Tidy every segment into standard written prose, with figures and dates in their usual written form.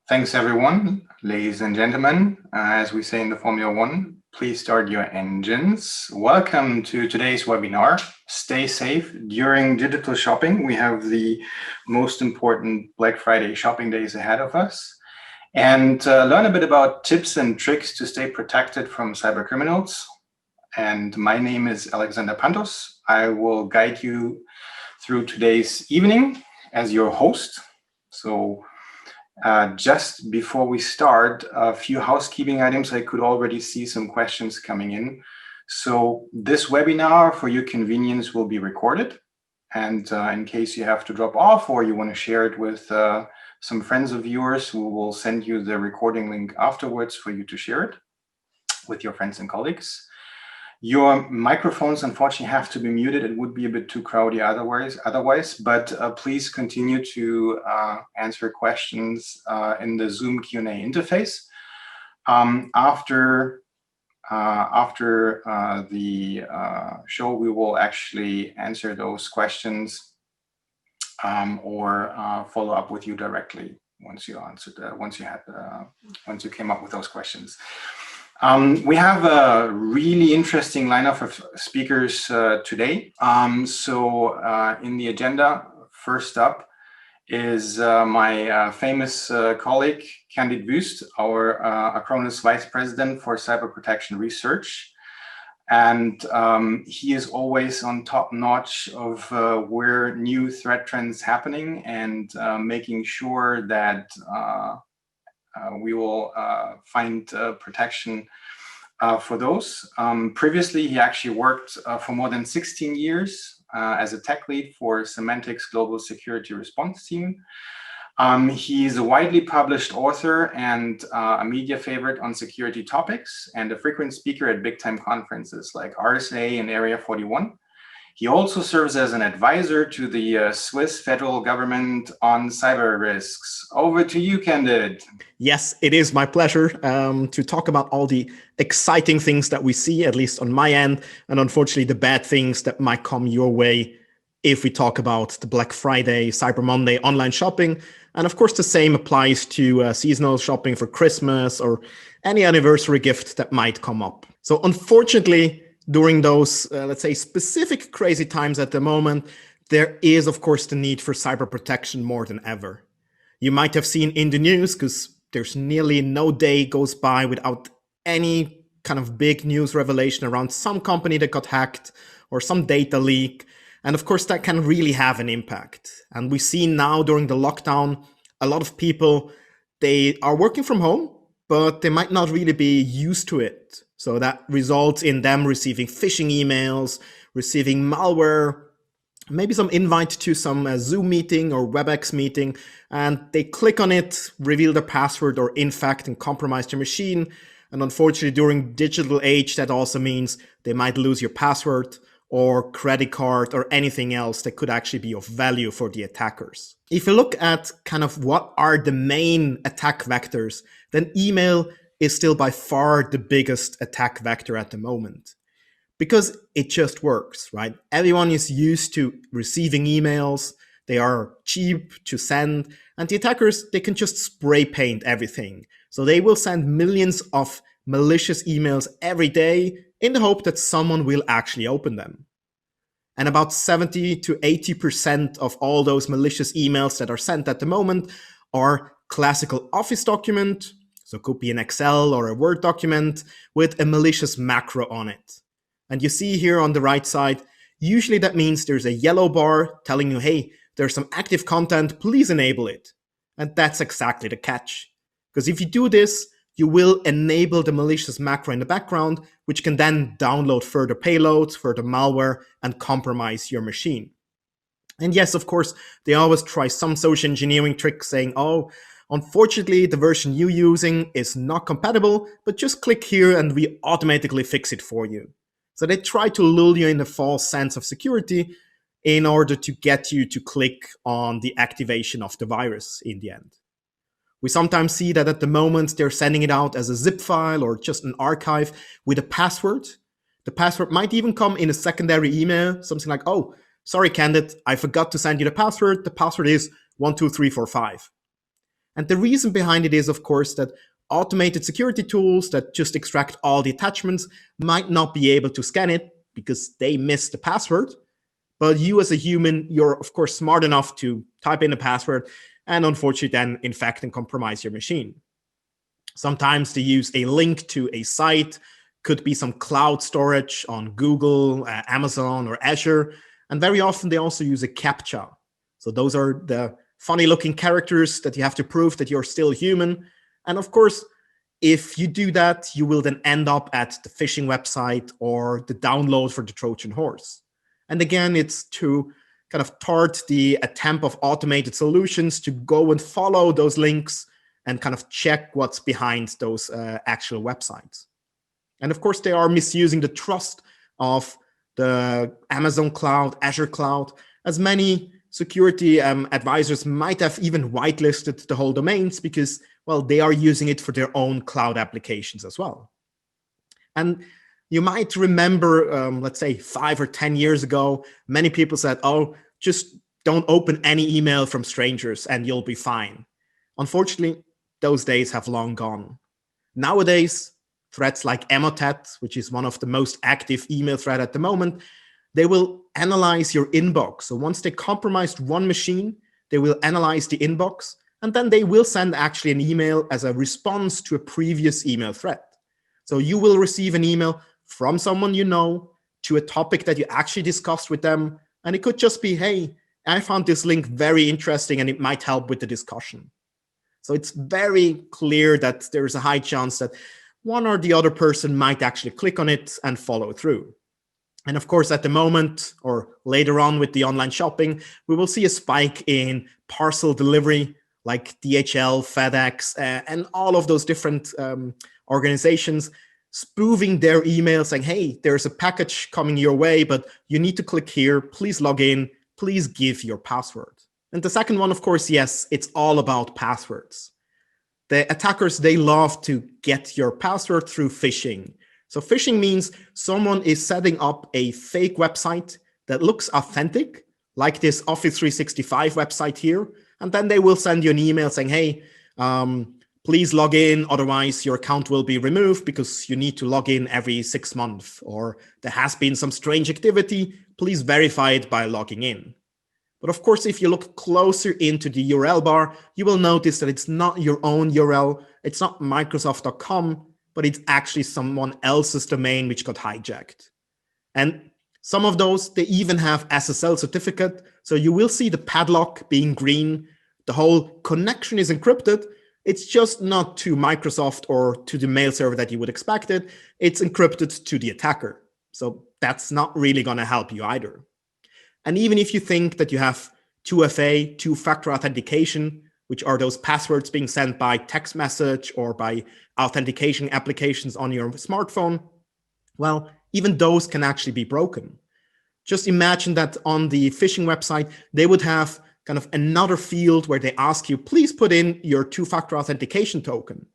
Thanks, everyone. Ladies and gentlemen, as we say in the Formula One, please start your engines. Welcome to today's webinar. Stay safe during digital shopping. We have the most important Black Friday shopping days ahead of us. And learn a bit about tips and tricks to stay protected from cybercriminals. And my name is Alexander Pantos. I will guide you through today's evening as your host. So just before we start, a few housekeeping items. I could already see some questions coming in. So this webinar, for your convenience, will be recorded. And in case you have to drop off or you want to share it with some friends of yours, we will send you the recording link afterwards for you to share it with your friends and colleagues. Your microphones, unfortunately, have to be muted. It would be a bit too crowded otherwise, but please continue to answer questions in the Zoom Q&A interface. After the show, we will actually answer those questions or follow up with you directly once you came up with those questions. We have a really interesting lineup of speakers today. In the agenda, first up is my famous colleague, Candid Wüest, our Acronis Vice President for Cyber Protection Research. And he is always on top notch of where new threat trends happening and making sure that we will find protection for those. Previously, he actually worked for more than 16 years as a tech lead for Symantec's Global Security Response Team. He's a widely published author and a media favorite on security topics and a frequent speaker at big-time conferences like RSA and Area 41. He also serves as an advisor to the Swiss federal government on cyber risks. Over to you, Candid. Yes, it is my pleasure to talk about all the exciting things that we see, at least on my end, and unfortunately the bad things that might come your way if we talk about the Black Friday, Cyber Monday, online shopping. And of course, the same applies to seasonal shopping for Christmas or any anniversary gift that might come up. So unfortunately, during those, let's say, specific crazy times at the moment, there is, of course, the need for cyber protection more than ever. You might have seen in the news, because there's nearly no day goes by without any kind of big news revelation around some company that got hacked or some data leak. And of course, that can really have an impact. And we see now during the lockdown, a lot of people, they are working from home, but they might not really be used to it. So that results in them receiving phishing emails, receiving malware, maybe some invite to some Zoom meeting or WebEx meeting, and they click on it, reveal their password, or infect and compromise your machine. And unfortunately, during digital age, that also means they might lose your password or credit card or anything else that could actually be of value for the attackers. If you look at kind of what are the main attack vectors, then email is still by far the biggest attack vector at the moment, because it just works, right? Everyone is used to receiving emails. They are cheap to send, and the attackers, they can just spray paint everything. So they will send millions of malicious emails every day in the hope that someone will actually open them. And about 70 to 80% of all those malicious emails that are sent at the moment are classical Office document. So it could be an Excel or a Word document with a malicious macro on it. And you see here on the right side, usually that means there's a yellow bar telling you, hey, there's some active content, please enable it. And that's exactly the catch. Because if you do this, you will enable the malicious macro in the background, which can then download further payloads, further malware, and compromise your machine. And yes, of course, they always try some social engineering trick saying, oh, unfortunately, the version you're using is not compatible, but just click here and we automatically fix it for you. So they try to lull you in a false sense of security in order to get you to click on the activation of the virus in the end. We sometimes see that at the moment they're sending it out as a zip file or just an archive with a password. The password might even come in a secondary email, something like, oh, sorry, Candid, I forgot to send you the password. The password is 12345. And the reason behind it is, of course, that automated security tools that just extract all the attachments might not be able to scan it because they missed the password. But you as a human, you're of course smart enough to type in a password and unfortunately then infect and compromise your machine. Sometimes they use a link to a site, could be some cloud storage on Google, Amazon, or Azure. And very often they also use a CAPTCHA. So those are the funny looking characters that you have to prove that you're still human. And of course, if you do that, you will then end up at the phishing website or the download for the Trojan horse. And again, it's to kind of thwart the attempt of automated solutions to go and follow those links and kind of check what's behind those actual websites. And of course, they are misusing the trust of the Amazon cloud, Azure cloud, as many security advisors might have even whitelisted the whole domains because, well, they are using it for their own cloud applications as well. And you might remember, let's say 5 or 10 years ago, many people said, oh, just don't open any email from strangers and you'll be fine. Unfortunately, those days have long gone. Nowadays, threats like Emotet, which is one of the most active email threat at the moment, they will analyze your inbox. So once they compromised one machine, they will analyze the inbox, and then they will send actually an email as a response to a previous email threat. So you will receive an email from someone you know to a topic that you actually discussed with them. And it could just be, hey, I found this link very interesting and it might help with the discussion. So it's very clear that there's a high chance that one or the other person might actually click on it and follow through. And of course, at the moment or later on with the online shopping, we will see a spike in parcel delivery like DHL, FedEx, and all of those different organizations spoofing their email saying, hey, there's a package coming your way, but you need to click here. Please log in. Please give your password. And the second one, of course, yes, it's all about passwords. The attackers, they love to get your password through phishing. So phishing means someone is setting up a fake website that looks authentic, like this Office 365 website here. And then they will send you an email saying, hey, please log in, otherwise your account will be removed because you need to log in every 6 months. Or there has been some strange activity, please verify it by logging in. But of course, if you look closer into the URL bar, you will notice that it's not your own URL, it's not Microsoft.com, but it's actually someone else's domain which got hijacked. And some of those, they even have SSL certificate. So you will see the padlock being green. The whole connection is encrypted. It's just not to Microsoft or to the mail server that you would expect it. It's encrypted to the attacker. So that's not really going to help you either. And even if you think that you have 2FA, two-factor authentication, which are those passwords being sent by text message or by authentication applications on your smartphone, well, even those can actually be broken. Just imagine that on the phishing website, they would have kind of another field where they ask you, please put in your two-factor authentication token.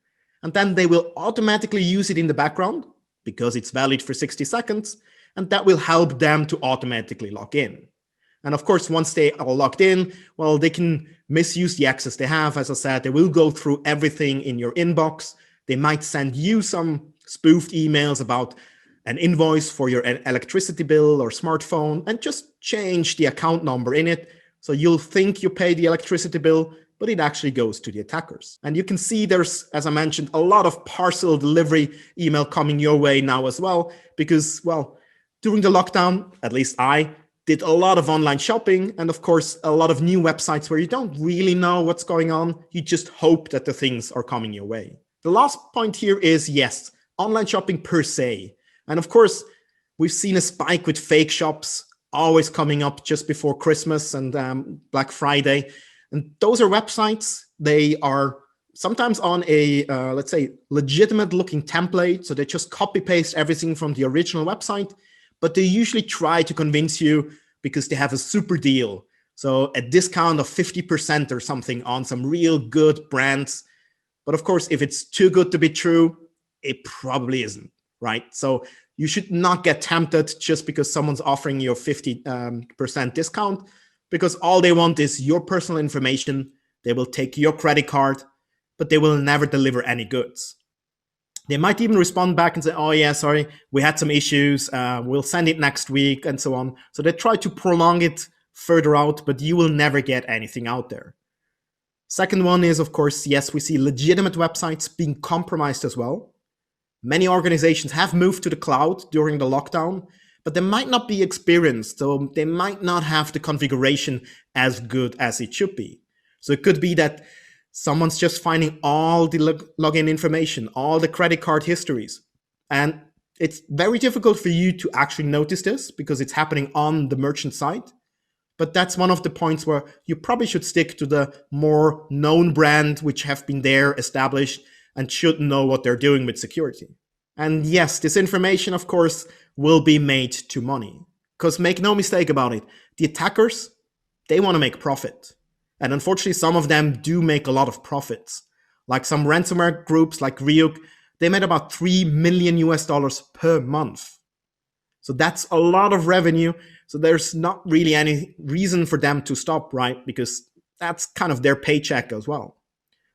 And then they will automatically use it in the background because it's valid for 60 seconds. And that will help them to automatically log in. And of course, once they are logged in, well, they can misuse the access they have. As I said, they will go through everything in your inbox. They might send you some spoofed emails about an invoice for your electricity bill or smartphone and just change the account number in it. So you'll think you pay the electricity bill, but it actually goes to the attackers. And you can see there's, as I mentioned, a lot of parcel delivery email coming your way now as well, because, well, during the lockdown, at least I did a lot of online shopping and of course, a lot of new websites where you don't really know what's going on. You just hope that the things are coming your way. The last point here is, yes, online shopping per se. And of course, we've seen a spike with fake shops always coming up just before Christmas and Black Friday. And those are websites. They are sometimes on a, let's say, legitimate looking template. So they just copy paste everything from the original website, but they usually try to convince you because they have a super deal. So a discount of 50% or something on some real good brands. But of course, if it's too good to be true, it probably isn't, right? So you should not get tempted just because someone's offering you a 50% discount, because all they want is your personal information. They will take your credit card but they will never deliver any goods. They might even respond back and say, oh yeah, sorry, we had some issues, we'll send it next week, and so on. So they try to prolong it further out, but you will never get anything out there. Second one is, of course, yes, we see legitimate websites being compromised as well. Many organizations have moved to the cloud during the lockdown, but they might not be experienced, so they might not have the configuration as good as it should be. So it could be that someone's just finding all the login information, all the credit card histories. And it's very difficult for you to actually notice this because it's happening on the merchant side. But that's one of the points where you probably should stick to the more known brand, which have been there, established, and should know what they're doing with security. And yes, this information, of course, will be made to money. Because make no mistake about it, the attackers, they want to make profit. And unfortunately, some of them do make a lot of profits. Like some ransomware groups like Ryuk, they made about $3 million per month. So that's a lot of revenue. So there's not really any reason for them to stop, right? Because that's kind of their paycheck as well.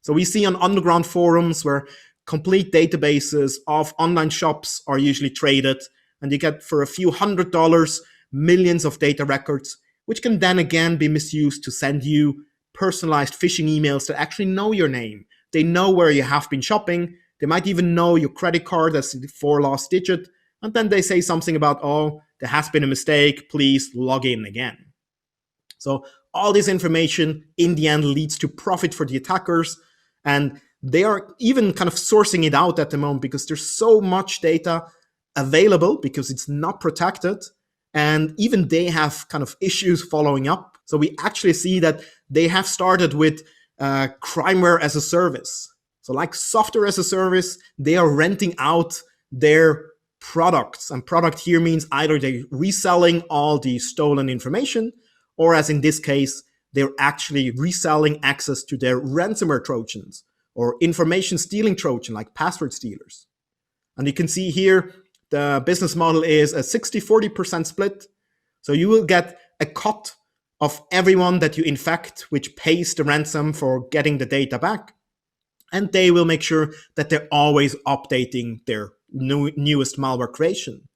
So we see on underground forums where complete databases of online shops are usually traded, and you get for a few $100 millions of data records, which can then again be misused to send you personalized phishing emails that actually know your name. They know where you have been shopping. They might even know your credit card as the 4 last digit. And then they say something about, oh, there has been a mistake, please log in again. So all this information in the end leads to profit for the attackers. And they are even kind of sourcing it out at the moment because there's so much data available because it's not protected. And even they have kind of issues following up. So we actually see that they have started with crimeware as a service. So like software as a service, they are renting out their products. And product here means either they're reselling all the stolen information, or as in this case, they're actually reselling access to their ransomware Trojans or information stealing Trojan like password stealers. And you can see here, the business model is a 60-40% split. So you will get a cut of everyone that you infect, which pays the ransom for getting the data back. And they will make sure that they're always updating their newest malware creation.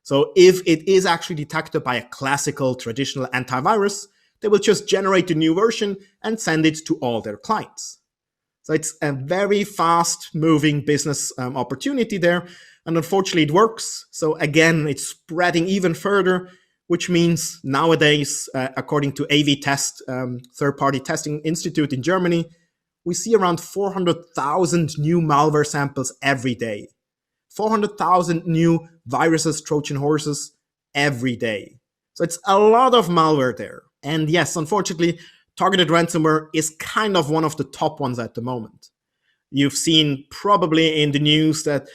So if it is actually detected by a classical traditional antivirus, they will just generate a new version and send it to all their clients. So it's a very fast moving business opportunity there. And unfortunately it works. So again, it's spreading even further, which means nowadays, according to AV Test, third-party testing institute in Germany, we see around 400,000 new malware samples every day. 400,000 new viruses, Trojan horses every day. So it's a lot of malware there. And yes, unfortunately, targeted ransomware is kind of one of the top ones at the moment. You've seen probably in the news that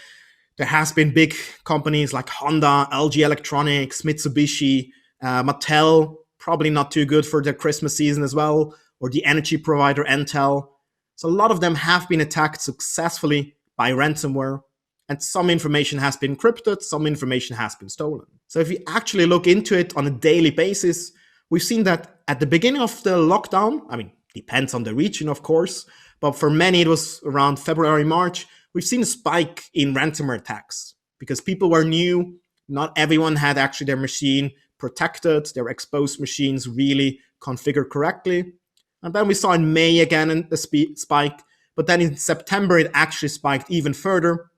there has been big companies like Honda, LG Electronics, Mitsubishi, Mattel, probably not too good for their Christmas season as well, or the energy provider Intel. So a lot of them have been attacked successfully by ransomware, and some information has been encrypted, some information has been stolen. So if you actually look into it on a daily basis, we've seen that at the beginning of the lockdown, I mean, depends on the region, of course, but for many it was around February, March, we've seen a spike in ransomware attacks because people were new. Not everyone had actually their machine protected, their exposed machines really configured correctly. And then we saw in May again a spike, but then in September it actually spiked even further,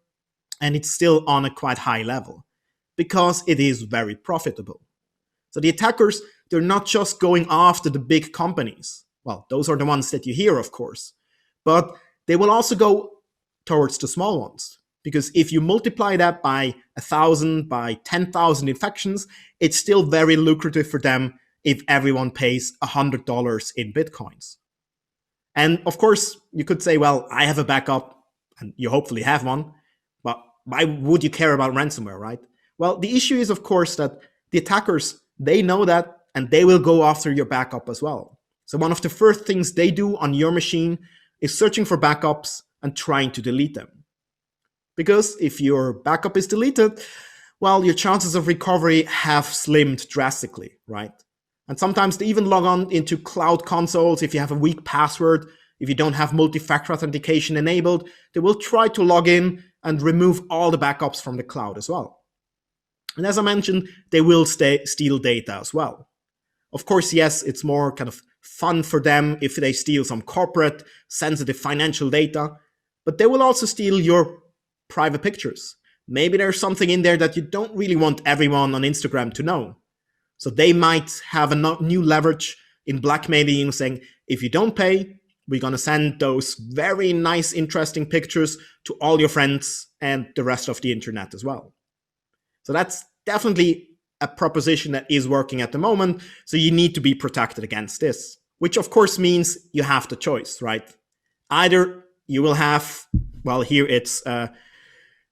and it's still on a quite high level because it is very profitable. So the attackers, they're not just going after the big companies. Well, those are the ones that you hear, of course, but they will also go towards the small ones. Because if you multiply that by 1,000, by 10,000 infections, it's still very lucrative for them if everyone pays $100 in Bitcoins. And of course, you could say, well, I have a backup, and you hopefully have one, but why would you care about ransomware, right? Well, the issue is, of course, that the attackers, they know that, and they will go after your backup as well. So one of the first things they do on your machine is searching for backups and trying to delete them. Because if your backup is deleted, well, your chances of recovery have slimmed drastically, right? And sometimes they even log on into cloud consoles if you have a weak password, If you don't have multi-factor authentication enabled, they will try to log in and remove all the backups from the cloud as well. And as I mentioned, they will steal data as well. Of course, yes, it's more kind of fun for them if they steal some corporate sensitive financial data, but they will also steal your private pictures. Maybe there's something in there that you don't really want everyone on Instagram to know. So they might have a new leverage in blackmailing you, saying, if you don't pay, we're going to send those very nice, interesting pictures to all your friends and the rest of the internet as well. So that's definitely a proposition that is working at the moment. So you need to be protected against this, which of course means you have the choice, right? Either you will have, well, here it's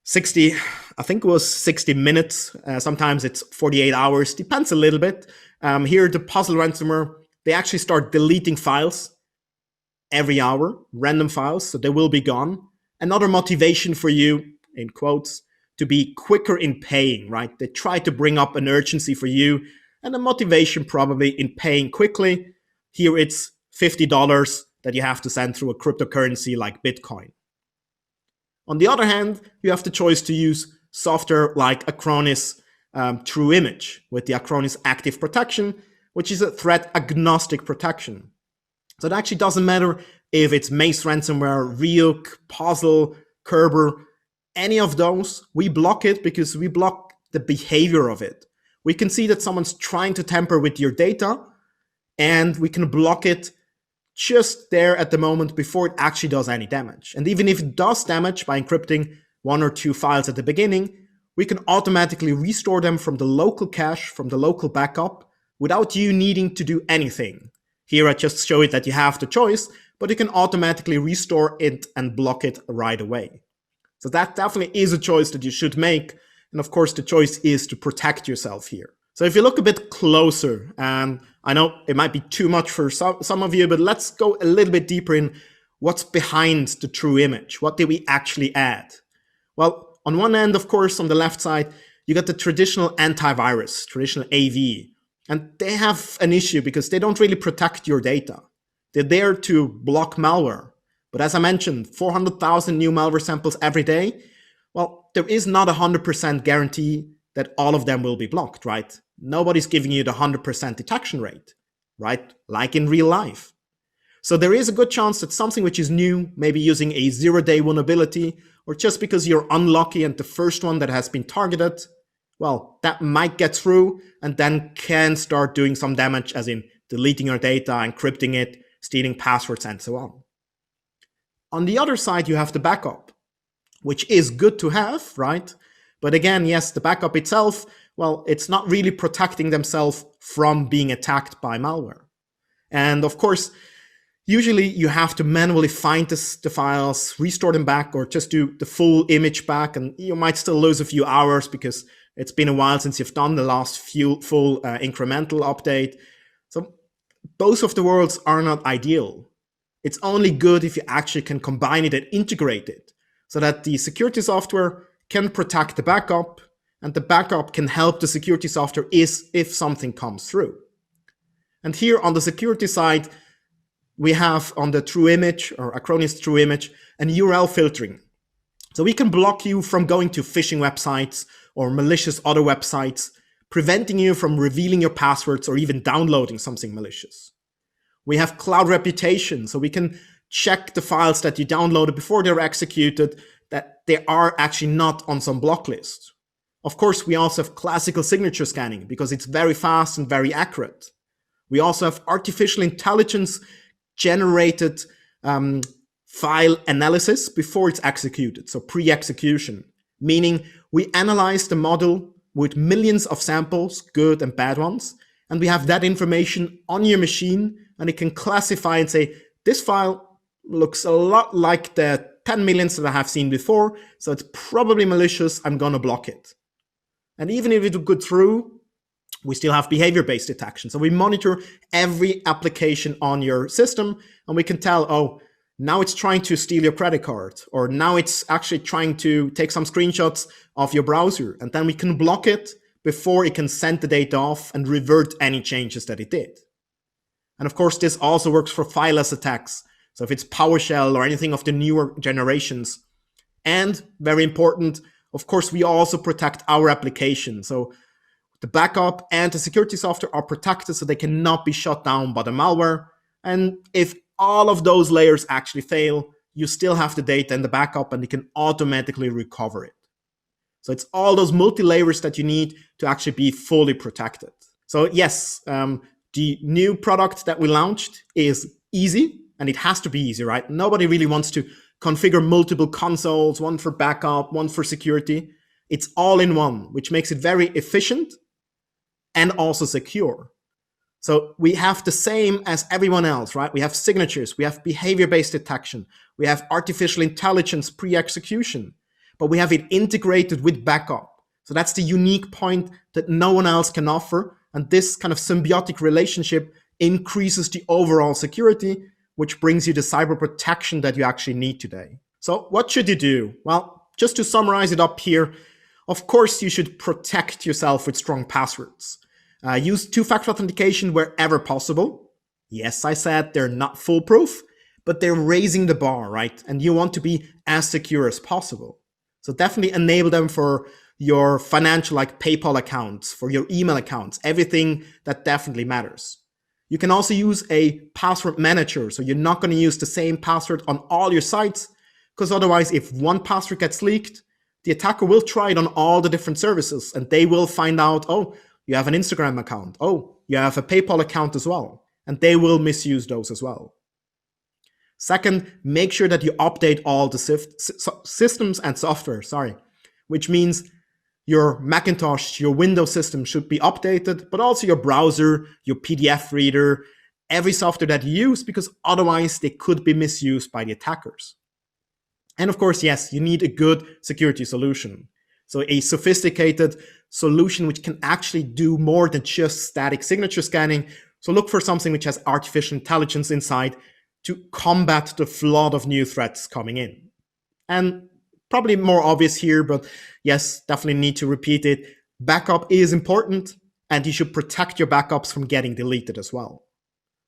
60, I think it was 60 minutes. Sometimes it's 48 hours, depends a little bit. Here, the puzzle ransomware, they actually start deleting files every hour, random files, so they will be gone. Another motivation for you, in quotes, to be quicker in paying, right? They try to bring up an urgency for you and a motivation probably in paying quickly. Here it's $50 that you have to send through a cryptocurrency like Bitcoin. On the other hand, you have the choice to use software like Acronis True Image with the Acronis Active Protection, which is a threat agnostic protection. So it actually doesn't matter if it's Mace ransomware, Ryuk, Puzzle, Kerber, any of those, we block it because we block the behavior of it. We can see that someone's trying to tamper with your data, and we can block it just there at the moment before it actually does any damage. And even if it does damage by encrypting 1 or 2 files at the beginning, we can automatically restore them from the local cache, from the local backup, without you needing to do anything. Here I just show it that you have the choice, but you can automatically restore it and block it right away. So that definitely is a choice that you should make. And of course, the choice is to protect yourself here. So if you look a bit closer, and I know it might be too much for some of you, but let's go a little bit deeper in what's behind the True Image. What did we actually add? Well, on one end, of course, on the left side, you got the traditional antivirus, traditional AV. And they have an issue because they don't really protect your data. They're there to block malware. But as I mentioned, 400,000 new malware samples every day. Well, there is not a 100% guarantee that all of them will be blocked, right? Nobody's giving you the 100% detection rate, right? Like in real life. So there is a good chance that something which is new, maybe using a 0-day vulnerability, or just because you're unlucky and the first one that has been targeted, well, that might get through and then can start doing some damage, as in deleting your data, encrypting it, stealing passwords, and so on. On the other side, you have the backup, which is good to have, right? But again, yes, the backup itself, well, it's not really protecting themselves from being attacked by malware. And of course, usually you have to manually find the files, restore them back, or just do the full image back. And you might still lose a few hours because it's been a while since you've done the last few full incremental update. So both of the worlds are not ideal. It's only good if you actually can combine it and integrate it so that the security software can protect the backup and the backup can help the security software if something comes through. And here on the security side, we have on the True Image or Acronis True Image an URL filtering. So we can block you from going to phishing websites or malicious other websites, preventing you from revealing your passwords or even downloading something malicious. We have cloud reputation, so we can check the files that you downloaded before they're executed, that they are actually not on some block list. Of course, we also have classical signature scanning because it's very fast and very accurate. We also have artificial intelligence generated file analysis before it's executed, so pre-execution, meaning we analyze the model with millions of samples, good and bad ones, and we have that information on your machine, and it can classify and say, this file looks a lot like the 10 millions that I have seen before, so it's probably malicious, I'm gonna block it. And even if it would go through, we still have behavior-based detection. So we monitor every application on your system, and we can tell, oh, now it's trying to steal your credit card, or now it's actually trying to take some screenshots of your browser, and then we can block it before it can send the data off and revert any changes that it did. And of course, this also works for fileless attacks. So if it's PowerShell or anything of the newer generations. And very important, of course, we also protect our application. So the backup and the security software are protected so they cannot be shut down by the malware. And if all of those layers actually fail, you still have the data in the backup and you can automatically recover it. So it's all those multi-layers that you need to actually be fully protected. So yes, the new product that we launched is easy, and it has to be easy, right? Nobody really wants to configure multiple consoles, one for backup, one for security. It's all in one, which makes it very efficient and also secure. So we have the same as everyone else, right? We have signatures, we have behavior-based detection, we have artificial intelligence pre-execution, but we have it integrated with backup. So that's the unique point that no one else can offer. And this kind of symbiotic relationship increases the overall security, which brings you the cyber protection that you actually need today. So what should you do? Well, just to summarize it up here, of course, you should protect yourself with strong passwords. Use two-factor authentication wherever possible. Yes, I said they're not foolproof, but they're raising the bar, right? And you want to be as secure as possible. So definitely enable them for your financial, like PayPal accounts, for your email accounts, everything that definitely matters. You can also use a password manager. So you're not going to use the same password on all your sites, because otherwise, if one password gets leaked, the attacker will try it on all the different services and they will find out, oh, you have an Instagram account. Oh, you have a PayPal account as well. And they will misuse those as well. Second, make sure that you update all the systems and software, which means your Macintosh, your Windows system should be updated, but also your browser, your PDF reader, every software that you use, because otherwise they could be misused by the attackers. And of course, yes, you need a good security solution. So a sophisticated solution which can actually do more than just static signature scanning. So look for something which has artificial intelligence inside to combat the flood of new threats coming in. And probably more obvious here, but yes, definitely need to repeat it. Backup is important, and you should protect your backups from getting deleted as well.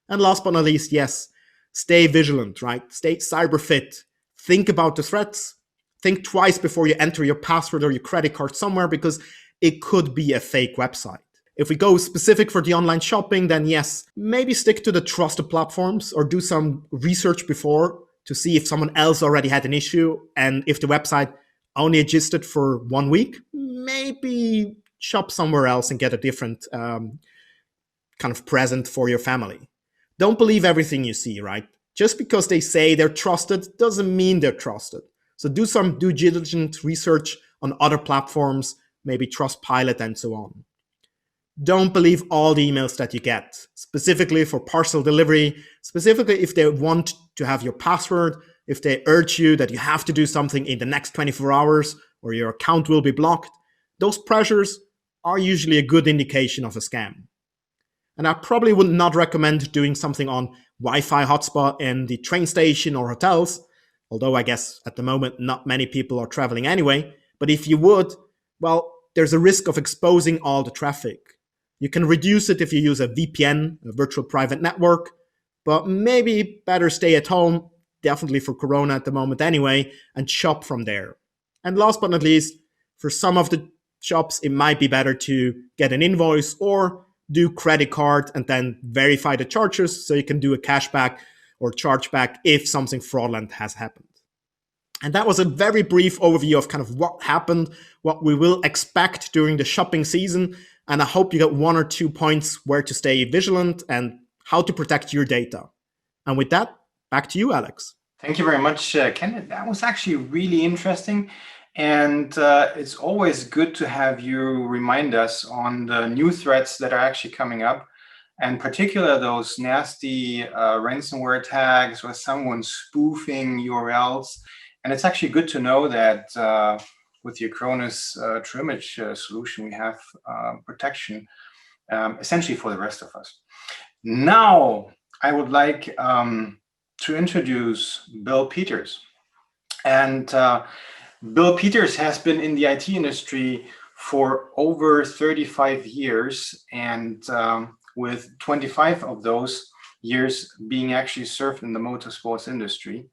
And last but not least, yes, stay vigilant, right? Stay cyber fit. Think about the threats. Think twice before you enter your password or your credit card somewhere, because it could be a fake website. If we go specific for the online shopping, then yes, maybe stick to the trusted platforms or do some research before to see if someone else already had an issue, and if the website only existed for 1 week, maybe shop somewhere else and get a different kind of present for your family. Don't believe everything you see, right? Just because they say they're trusted doesn't mean they're trusted. So do some due diligent research on other platforms, maybe Trustpilot and so on. Don't believe all the emails that you get, specifically for parcel delivery, specifically if they want to have your password, if they urge you that you have to do something in the next 24 hours or your account will be blocked. Those pressures are usually a good indication of a scam. And I probably would not recommend doing something on Wi-Fi hotspot in the train station or hotels, although I guess at the moment not many people are traveling anyway. But if you would, well, there's a risk of exposing all the traffic. You can reduce it if you use a VPN, a virtual private network, but maybe better stay at home, definitely for Corona at the moment anyway, and shop from there. And last but not least, for some of the shops, it might be better to get an invoice or do credit card and then verify the charges so you can do a cashback or chargeback if something fraudulent has happened. And that was a very brief overview of kind of what happened, what we will expect during the shopping season. And I hope you got 1 or 2 points where to stay vigilant and how to protect your data. And with that, back to you, Alex. Thank you very much, Candid. That was actually really interesting. And it's always good to have you remind us on the new threats that are actually coming up, and particularly those nasty ransomware attacks or someone spoofing URLs. And it's actually good to know that with the Acronis True Image solution, we have protection essentially for the rest of us. Now, I would like to introduce Bill Peters. And Bill Peters has been in the IT industry for over 35 years, and with 25 of those years being actually served in the motorsports industry.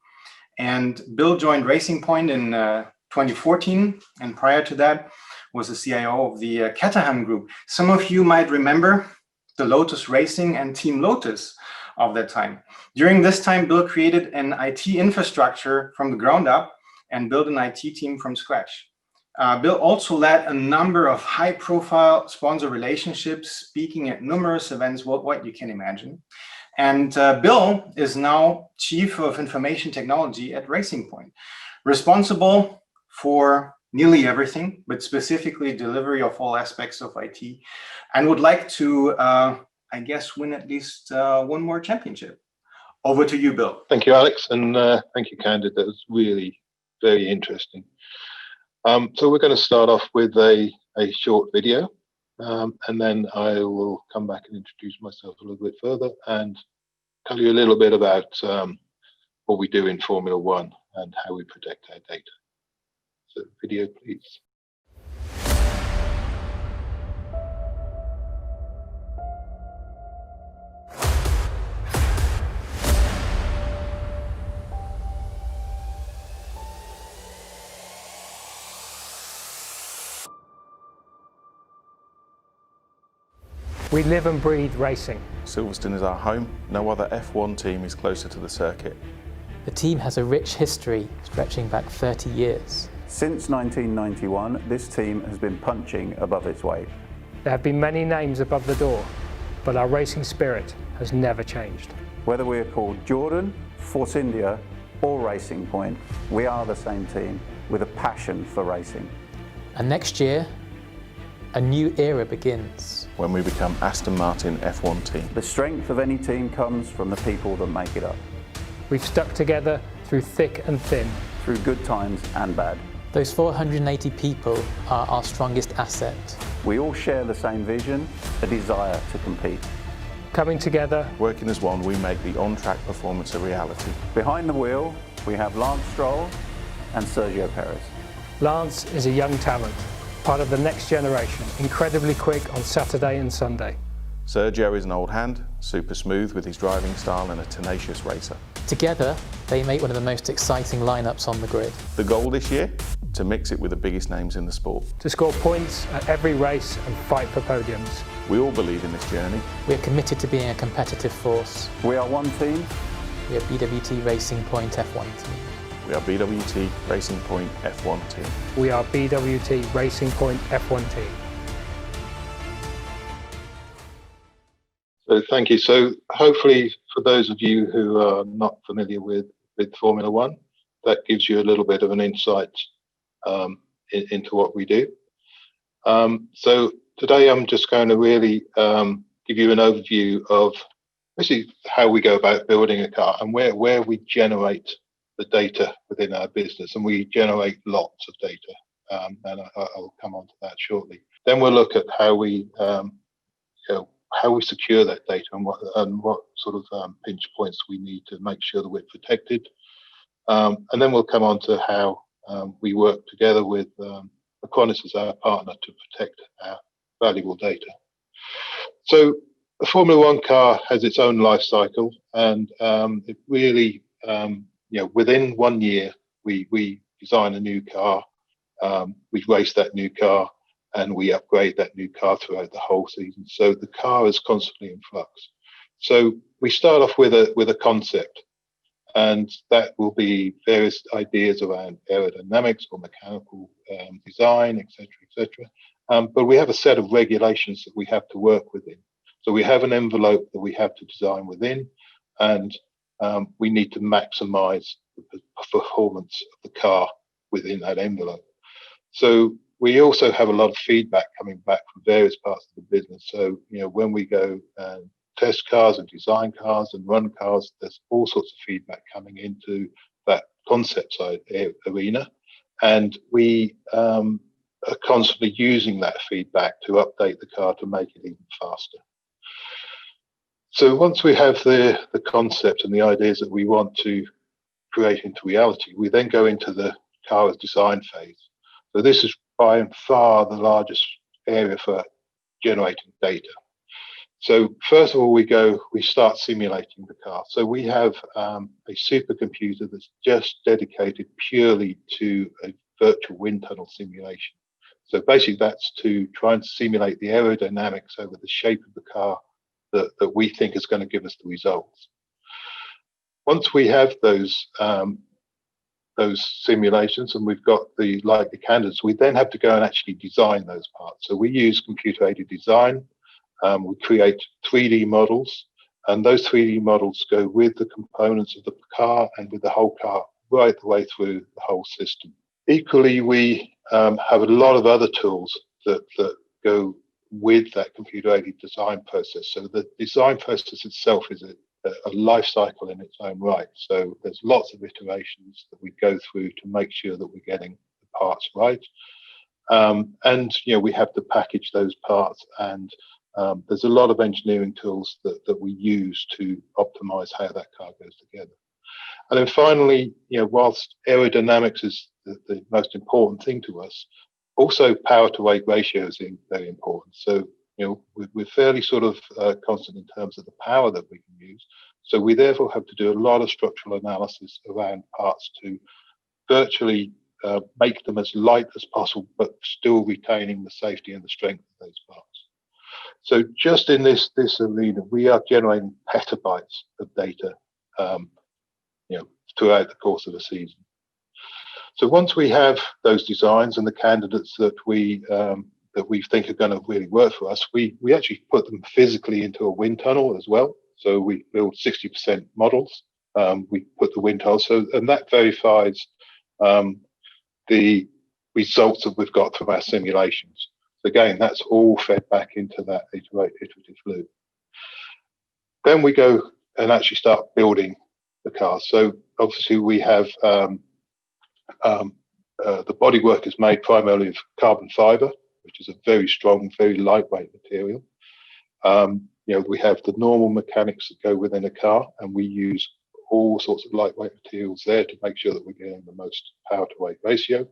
And Bill joined Racing Point in 2014, and prior to that was the CIO of the Caterham Group. Some of you might remember the Lotus Racing and Team Lotus of that time. During this time, Bill created an IT infrastructure from the ground up and built an IT team from scratch. Bill also led a number of high-profile sponsor relationships, speaking at numerous events worldwide, you can imagine. And Bill is now Chief of Information Technology at Racing Point, responsible for nearly everything, but specifically delivery of all aspects of IT, and would like to, I guess, win at least one more championship. Over to you, Bill. Thank you, Alex, and thank you, Candid. That was really very interesting. So we're going to start off with a short video, and then I will come back and introduce myself a little bit further and tell you a little bit about what we do in Formula One and how we protect our data. So video, please. We live and breathe racing. Silverstone is our home. No other F1 team is closer to the circuit. The team has a rich history stretching back 30 years. Since 1991, this team has been punching above its weight. There have been many names above the door, but our racing spirit has never changed. Whether we are called Jordan, Force India, or Racing Point, we are the same team with a passion for racing. And next year, a new era begins. When we become Aston Martin F1 team. The strength of any team comes from the people that make it up, We've stuck together through thick and thin. through good times and bad. Those 480 people are our strongest asset. We all share the same vision, a desire to compete. Coming together, Working as one, we make the on-track performance a reality. Behind the wheel, we have Lance Stroll and Sergio Perez. Lance is a young talent, part of the next generation, incredibly quick on Saturday and Sunday. Sergio is an old hand, super smooth with his driving style and a tenacious racer. Together, they make one of the most exciting lineups on the grid. The goal this year? To mix it with the biggest names in the sport. To score points at every race and fight for podiums. We all believe in this journey. We are committed to being a competitive force. We are one team. We are BWT Racing Point F1 team. We are BWT Racing Point F1 team. We are BWT Racing Point F1 team. So thank you. So hopefully for those of you who are not familiar with Formula One, that gives you a little bit of an insight into what we do. So today I'm just going to really give you an overview of basically how we go about building a car and where we generate the data within our business, and we generate lots of data, and I'll come on to that shortly. Then we'll look at how we how we secure that data and what sort of pinch points we need to make sure that we're protected. And then we'll come on to how we work together with Acronis as our partner to protect our valuable data. So a Formula One car has its own life cycle, and it really, within 1 year, we design a new car, we race that new car, and we upgrade that new car throughout the whole season. So the car is constantly in flux. So we start off with a concept, and that will be various ideas around aerodynamics or mechanical design, etc. But we have a set of regulations that we have to work within. So we have an envelope that we have to design within, and we need to maximize the performance of the car within that envelope. So we also have a lot of feedback coming back from various parts of the business. So, when we go and test cars and design cars and run cars, there's all sorts of feedback coming into that concept side arena. And we are constantly using that feedback to update the car to make it even faster. So once we have the concept and the ideas that we want to create into reality, we then go into the car design phase. So this is by far the largest area for generating data. So first of all, we start simulating the car. So we have a supercomputer that's just dedicated purely to a virtual wind tunnel simulation. So basically that's to try and simulate the aerodynamics over the shape of the car that we think is going to give us the results. Once we have those simulations and we've got the likely candidates, we then have to go and actually design those parts. So we use computer-aided design. We create 3D models, and those 3D models go with the components of the car and with the whole car right the way through the whole system. Equally, we have a lot of other tools that go with that computer-aided design process. So the design process itself is a life cycle in its own right. So there's lots of iterations that we go through to make sure that we're getting the parts right. And we have to package those parts, and there's a lot of engineering tools that we use to optimize how that car goes together. And then finally, whilst aerodynamics is the most important thing to us, also power to weight ratio is very important. So we're fairly sort of constant in terms of the power that we can use. So we therefore have to do a lot of structural analysis around parts to virtually make them as light as possible, but still retaining the safety and the strength of those parts. So just in this arena, we are generating petabytes of data, throughout the course of a season. So once we have those designs and the candidates that we think are going to really work for us, we actually put them physically into a wind tunnel as well. So we build 60% models. We put the wind tunnel, and that verifies the results that we've got from our simulations. So again, that's all fed back into that iterative loop. Then we go and actually start building the car. So obviously we have the bodywork is made primarily of carbon fiber, which is a very strong, very lightweight material. We have the normal mechanics that go within a car, and we use all sorts of lightweight materials there to make sure that we're getting the most power to weight ratio.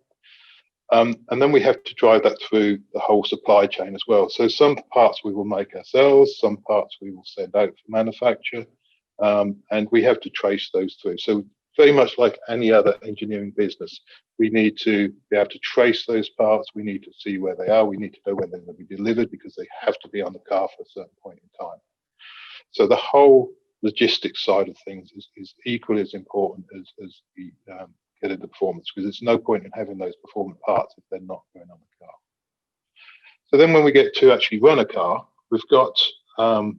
And then we have to drive that through the whole supply chain as well. So some parts we will make ourselves, some parts we will send out for manufacture, and we have to trace those through. So very much like any other engineering business, we need to be able to trace those parts. We need to see where they are. We need to know when they're going to be delivered, because they have to be on the car for a certain point in time. So the whole logistics side of things is equally as important as the getting the performance, because there's no point in having those performant parts if they're not going on the car. So then when we get to actually run a car, we've got the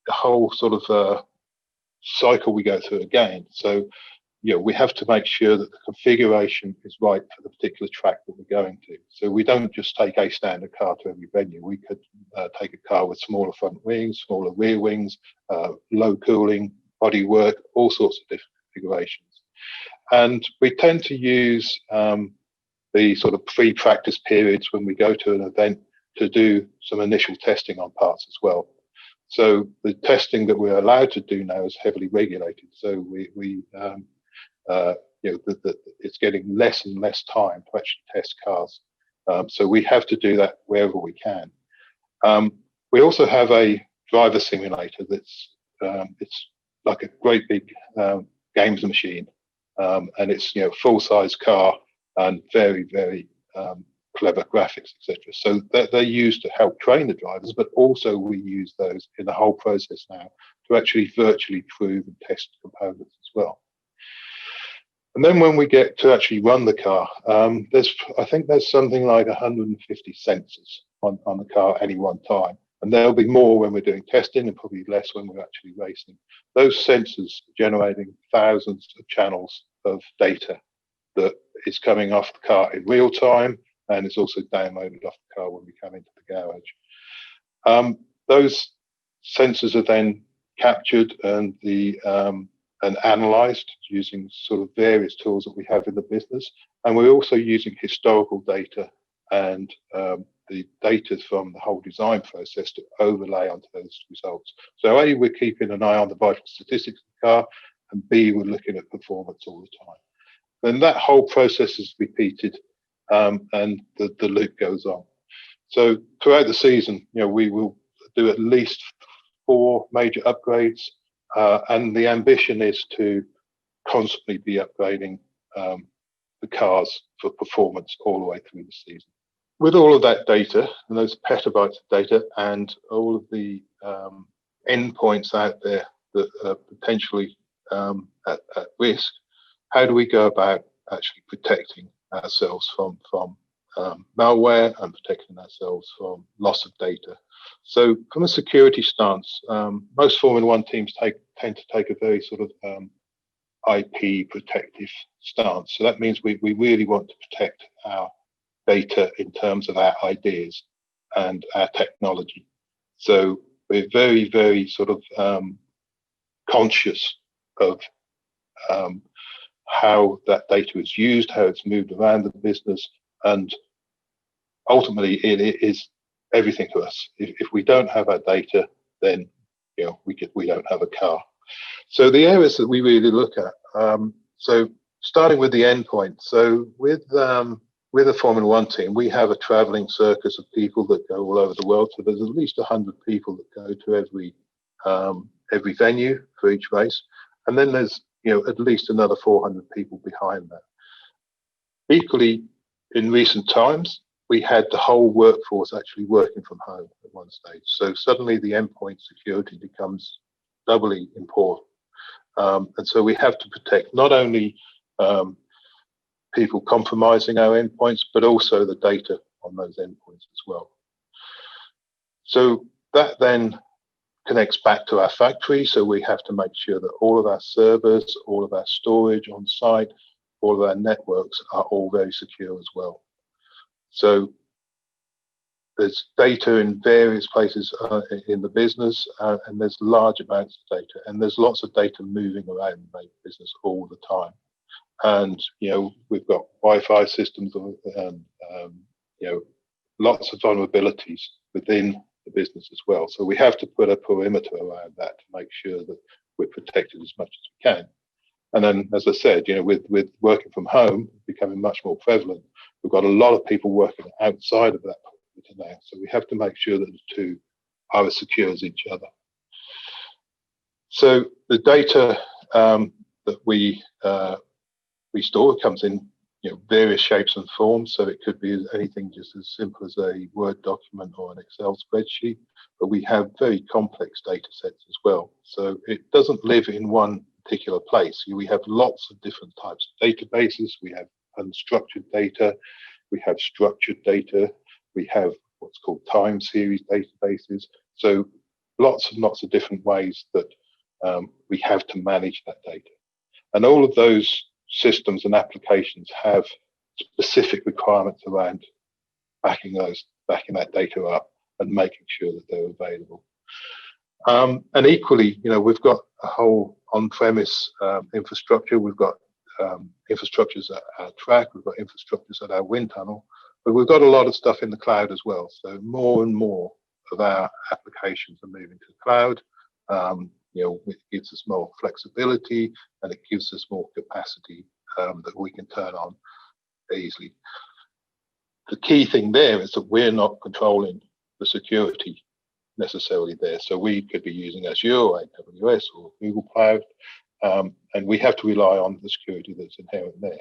whole sort of cycle we go through again. So we have to make sure that the configuration is right for the particular track that we're going to. So we don't just take a standard car to every venue. We could take a car with smaller front wings, smaller rear wings, low cooling, bodywork, all sorts of different configurations. And we tend to use the sort of pre-practice periods when we go to an event to do some initial testing on parts as well. So the testing that we're allowed to do now is heavily regulated. So it's getting less and less time to actually test cars. So we have to do that wherever we can. We also have a driver simulator that's it's like a great big games machine, and it's full-size car and very, very clever graphics, etc. So they're used to help train the drivers, but also we use those in the whole process now to actually virtually prove and test components as well. And then when we get to actually run the car, I think there's something like 150 sensors on the car at any one time. And there'll be more when we're doing testing and probably less when we're actually racing. Those sensors are generating thousands of channels of data that is coming off the car in real time, and it's also downloaded off the car when we come into the garage. Those sensors are then captured and analyzed using sort of various tools that we have in the business. And we're also using historical data and the data from the whole design process to overlay onto those results. So A, we're keeping an eye on the vital statistics of the car, and B, we're looking at performance all the time. Then that whole process is repeated, and the loop goes on. So throughout the season, we will do at least 4 major upgrades, and the ambition is to constantly be upgrading the cars for performance all the way through the season. With all of that data and those petabytes of data and all of the endpoints out there that are potentially at risk, how do we go about actually protecting ourselves from malware and protecting ourselves from loss of data? So from a security stance, most Formula One teams tend to take a very sort of IP protective stance. So that means we really want to protect our data in terms of our ideas and our technology. So we're very, very sort of conscious of how that data is used, how it's moved around the business, and ultimately it is everything to us. If we don't have our data, then we don't have a car. So the areas that we really look at, so starting with the endpoint. So with a Formula One team, we have a traveling circus of people that go all over the world. So there's at least 100 people that go to every venue for each race, and then there's at least another 400 people behind that. Equally, in recent times, we had the whole workforce actually working from home at one stage. So suddenly the endpoint security becomes doubly important. And so we have to protect not only people compromising our endpoints, but also the data on those endpoints as well. So that then connects back to our factory. So we have to make sure that all of our servers, all of our storage on site, all of our networks are all very secure as well. So there's data in various places in the business, and there's large amounts of data, and there's lots of data moving around the business all the time. And we've got Wi-Fi systems and lots of vulnerabilities within the business as well. So we have to put a perimeter around that to make sure that we're protected as much as we can. And then, as I said, with working from home becoming much more prevalent, we've got a lot of people working outside of that now. So we have to make sure that the two are as secure as each other. So the data that we store comes in various shapes and forms. So it could be anything just as simple as a Word document or an Excel spreadsheet, but we have very complex data sets as well. So it doesn't live in one particular place. We have lots of different types of databases. We have unstructured data, we have structured data, we have what's called time series databases. So lots and lots of different ways that we have to manage that data. And all of those systems and applications have specific requirements around backing that data up and making sure that they're available. And equally, we've got a whole on-premise infrastructure. We've got infrastructures at our track. We've got infrastructures at our wind tunnel, but we've got a lot of stuff in the cloud as well. So more and more of our applications are moving to the cloud. It gives us more flexibility and it gives us more capacity that we can turn on easily. The key thing there is that we're not controlling the security necessarily there. So we could be using Azure, AWS, or Google Cloud, and we have to rely on the security that's inherent there.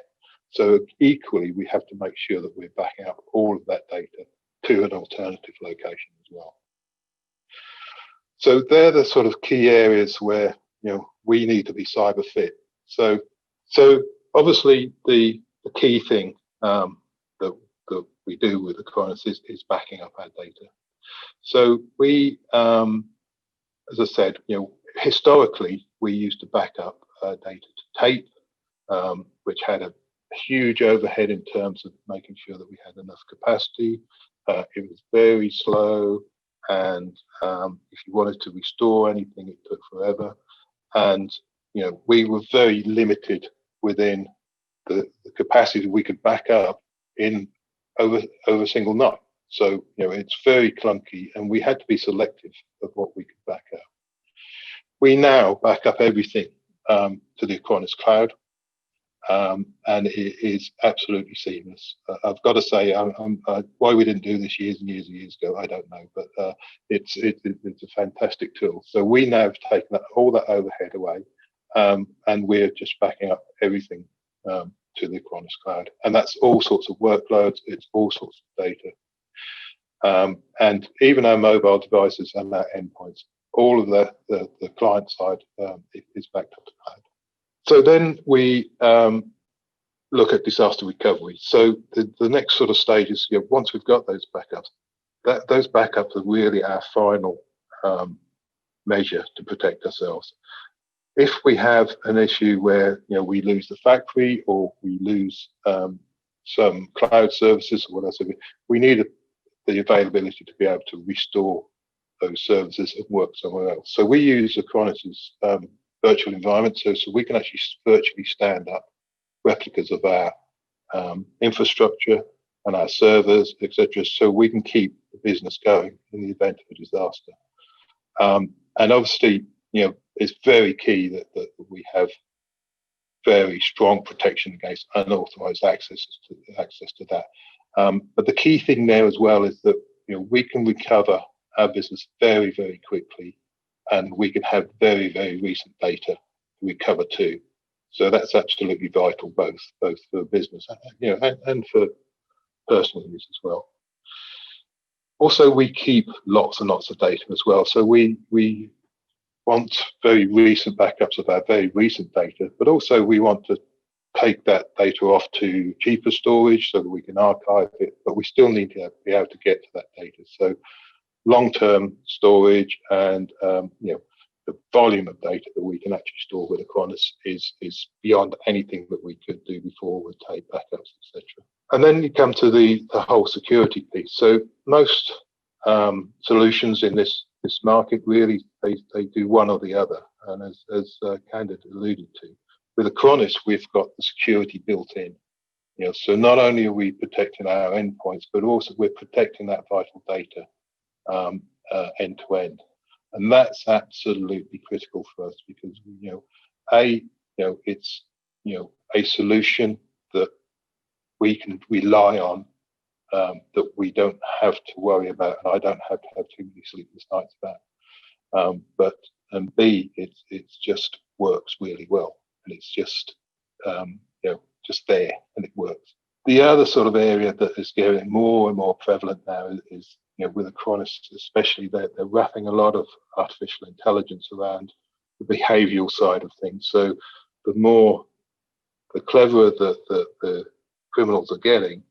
So equally, we have to make sure that we're backing up all of that data to an alternative location as well. So they're the sort of key areas where we need to be cyber fit. So obviously the key thing that we do with Acronis is backing up our data. So we, as I said, historically we used to back up data to tape, which had a huge overhead in terms of making sure that we had enough capacity. It was very slow, and if you wanted to restore anything, it took forever. And we were very limited within the capacity we could back up in over a single night. So it's very clunky, and we had to be selective of what we could back up. We now back up everything to the Acronis cloud, and it is absolutely seamless. I've got to say, why we didn't do this years and years and years ago, I don't know, but it's a fantastic tool. So we now have taken all that overhead away, and we're just backing up everything to the Acronis cloud, and that's all sorts of workloads. It's all sorts of data, and even our mobile devices and our endpoints. All of the client side is backed up to cloud. So then we look at disaster recovery. So the next sort of stage is, once we've got those backups, those backups are really our final measure to protect ourselves. If we have an issue where we lose the factory or we lose some cloud services or whatever, we need the availability to be able to restore those services and work somewhere else. So we use Acronis's virtual environment, so we can actually virtually stand up replicas of our infrastructure and our servers, etc., so we can keep the business going in the event of a disaster. And obviously, it's very key that we have very strong protection against unauthorized access to that. But the key thing there as well is that we can recover our business very, very quickly, and we can have very, very recent data to recover too. So that's absolutely vital, both for business, and for personal use as well. Also, we keep lots and lots of data as well. So we want very recent backups of our very recent data, but also we want to take that data off to cheaper storage so that we can archive it, but we still need to be able to get to that data. So long-term storage and the volume of data that we can actually store with Acronis is beyond anything that we could do before with tape backups, etc. And then you come to the whole security piece. So most solutions in this market really they do one or the other, and as Candid alluded to, with Acronis we've got the security built in. So not only are we protecting our endpoints, but also we're protecting that vital data end to end, and that's absolutely critical for us because it's a solution that we can rely on, that we don't have to worry about, and I don't have to have too many sleepless nights about. But B, it's just works really well, and it's just just there, and it works. The other sort of area that is getting more and more prevalent now is with Acronis, especially, they're wrapping a lot of artificial intelligence around the behavioural side of things. So the cleverer the criminals are getting,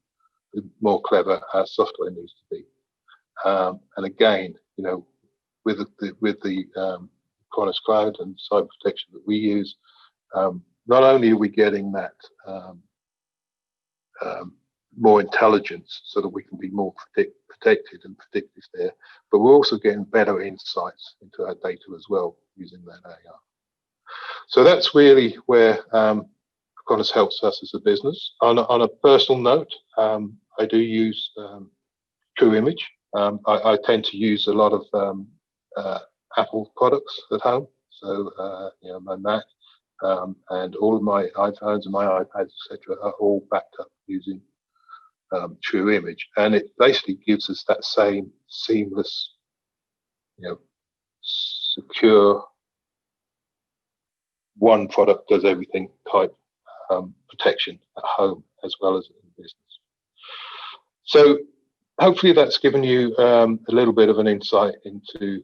the more clever our software needs to be. And again, with the Acronis Cloud and cyber protection that we use, not only are we getting that more intelligence so that we can be more protected and predictive there, but we're also getting better insights into our data as well using that AI. So that's really where Acronis helps us as a business. On a personal note, I do use True Image. I tend to use a lot of Apple products at home, so my Mac and all of my iPhones and my iPads, etc., are all backed up using True Image, and it basically gives us that same seamless, secure, one product does everything type protection at home as well as in business. So hopefully that's given you a little bit of an insight into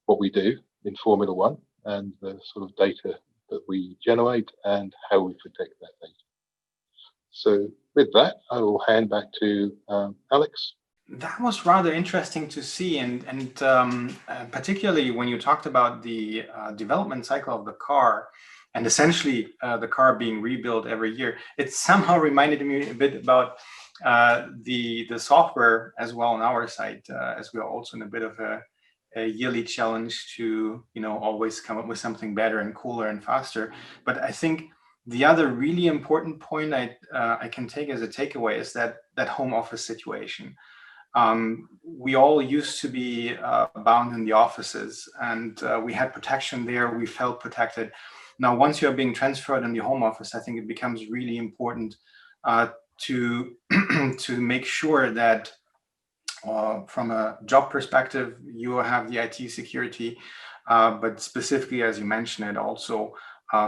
what we do in Formula One and the sort of data that we generate and how we protect that data. So with that, I will hand back to Alex. That was rather interesting to see, and particularly when you talked about the development cycle of the car, and essentially the car being rebuilt every year. It somehow reminded me a bit about the software as well on our side, as we are also in a bit of a yearly challenge to always come up with something better and cooler and faster. But I think the other really important point I can take as a takeaway is that home office situation. We all used to be bound in the offices, and we had protection there. We felt protected. Now, once you're being transferred in the home office, I think it becomes really important to to make sure that from a job perspective, you have the IT security, but specifically, as you mentioned it, also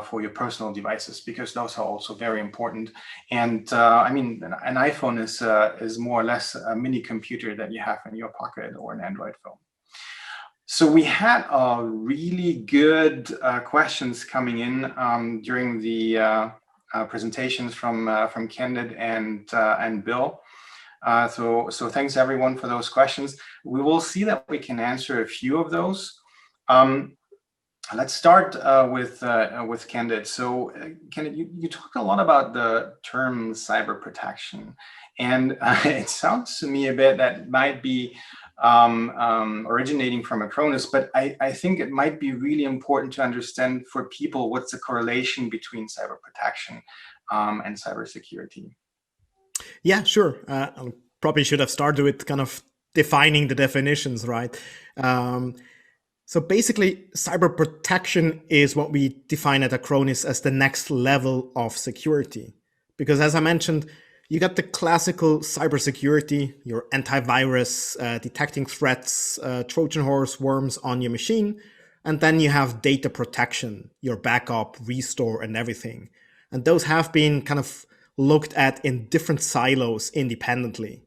for your personal devices, because those are also very important. And I mean, an iPhone is more or less a mini computer that you have in your pocket, or an Android phone. So we had really good questions coming in during the presentations from Candid and Bill. So thanks everyone for those questions. We will see that we can answer a few of those. Let's start with Candid. So Candid, you talked a lot about the term cyber protection, and it sounds to me a bit that might be originating from Acronis, but I think it might be really important to understand for people what's the correlation between cyber protection and cybersecurity. Yeah, sure. I probably should have started with kind of defining the definitions, right? So basically, cyber protection is what we define at Acronis as the next level of security. Because as I mentioned, you got the classical cybersecurity, your antivirus, detecting threats, Trojan horse worms on your machine. And then you have data protection, your backup, restore, and everything. And those have been kind of looked at in different silos independently.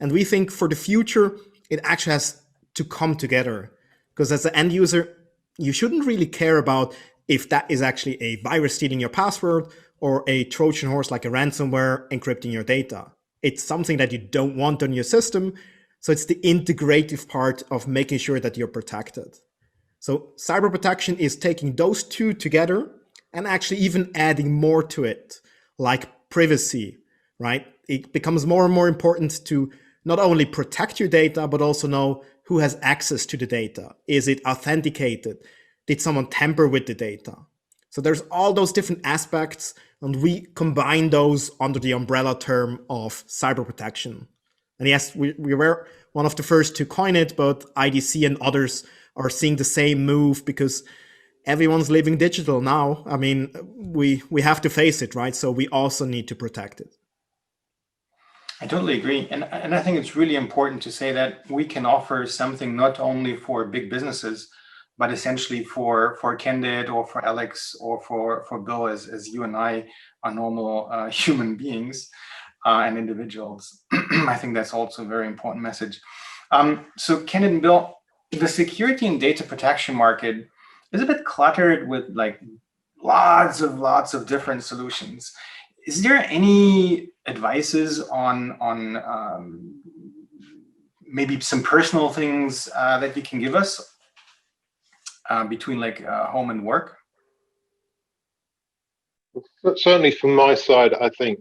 And we think for the future, it actually has to come together. Because as an end user, you shouldn't really care about if that is actually a virus stealing your password or a Trojan horse like a ransomware encrypting your data. It's something that you don't want on your system. So it's the integrative part of making sure that you're protected. So cyber protection is taking those two together and actually even adding more to it, like privacy, right? It becomes more and more important to not only protect your data, but also know who has access to the data. Is it authenticated? Did someone tamper with the data? So there's all those different aspects, and we combine those under the umbrella term of cyber protection. And yes, we were one of the first to coin it, but IDC and others are seeing the same move because everyone's living digital now. I mean, we have to face it, right? So we also need to protect it. I totally agree. And I think it's really important to say that we can offer something not only for big businesses, but essentially for Candid or for Alex or for Bill, as you and I are normal human beings and individuals. I think that's also a very important message. So Candid and Bill, the security and data protection market is a bit cluttered with like lots of different solutions. Is there any advices on maybe some personal things that you can give us between like home and work? Certainly from my side, I think,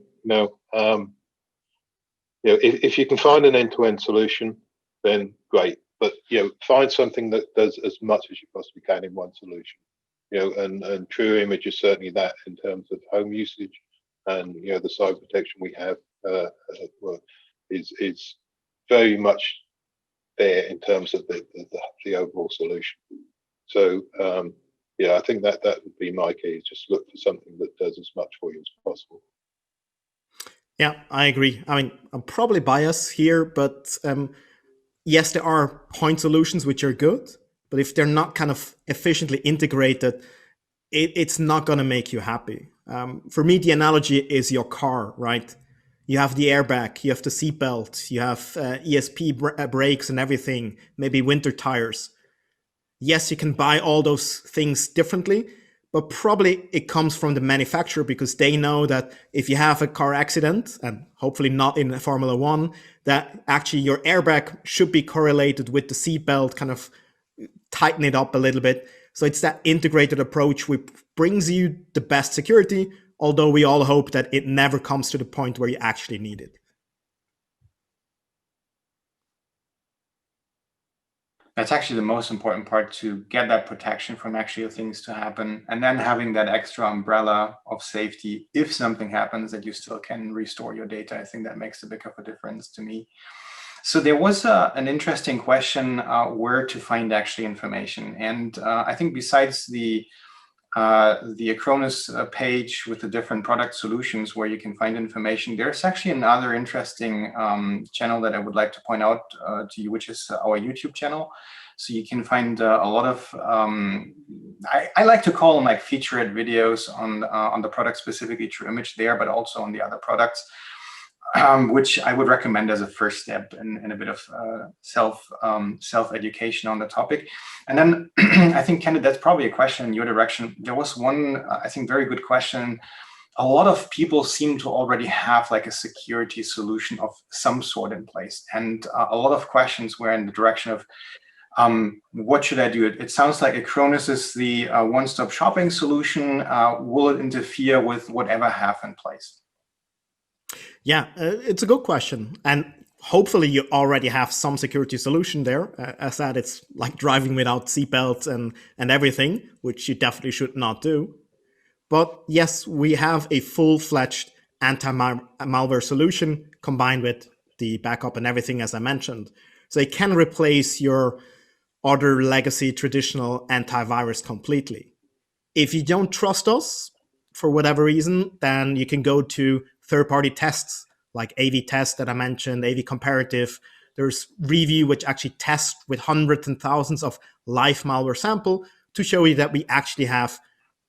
if you can find an end-to-end solution, then great. But find something that does as much as you possibly can in one solution. And True Image is certainly that in terms of home usage, and the cyber protection we have is very much there in terms of the overall solution. So I think that would be my key, is just look for something that does as much for you as possible. Yeah, I agree. I mean, I'm probably biased here, but yes, there are point solutions which are good, but if they're not kind of efficiently integrated, it's not going to make you happy. For me, the analogy is your car, right? You have the airbag, you have the seatbelt, you have ESP brakes and everything, maybe winter tires. Yes, you can buy all those things differently, but probably it comes from the manufacturer because they know that if you have a car accident, and hopefully not in Formula One, that actually your airbag should be correlated with the seatbelt, kind of tighten it up a little bit. So it's that integrated approach which brings you the best security, although we all hope that it never comes to the point where you actually need it. That's actually the most important part, to get that protection from actual things to happen, and then having that extra umbrella of safety if something happens, that you still can restore your data. I think that makes a big of a difference to me. So there was an interesting question where to find actually information. And I think besides the the Acronis page with the different product solutions where you can find information. There's actually another interesting channel that I would like to point out to you, which is our YouTube channel. So you can find a lot of, I like to call them like featurette videos on the product, specifically TrueImage there, but also on the other products, which I would recommend as a first step in a bit of self-education on the topic. And then I think, Candid, that's probably a question in your direction. There was one, I think, very good question. A lot of people seem to already have like a security solution of some sort in place. And a lot of questions were in the direction of, what should I do? It sounds like Acronis is the one-stop shopping solution. Will it interfere with whatever I have in place? Yeah, it's a good question. And hopefully you already have some security solution there. As that, it's like driving without seatbelts and everything, which you definitely should not do. But yes, we have a full-fledged anti-malware solution combined with the backup and everything, as I mentioned. So it can replace your other legacy traditional antivirus completely. If you don't trust us for whatever reason, then you can go to third-party tests like AV Test that I mentioned, AV Comparative. There's Review, which actually tests with hundreds and thousands of live malware sample to show you that we actually have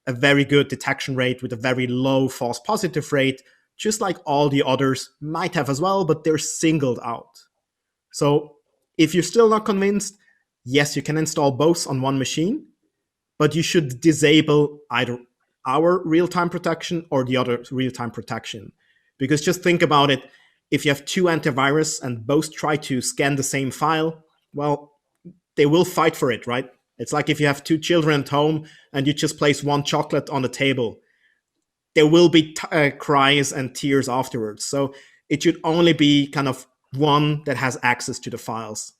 a very good detection rate with a very low false positive rate, just like all the others might have as well, but they're singled out. So if you're still not convinced, yes, you can install both on one machine, but you should disable either our real-time protection or the other real-time protection. Because just think about it, if you have two antivirus and both try to scan the same file, well, they will fight for it, right? It's like if you have two children at home and you just place one chocolate on the table, there will be cries and tears afterwards. So it should only be kind of one that has access to the files.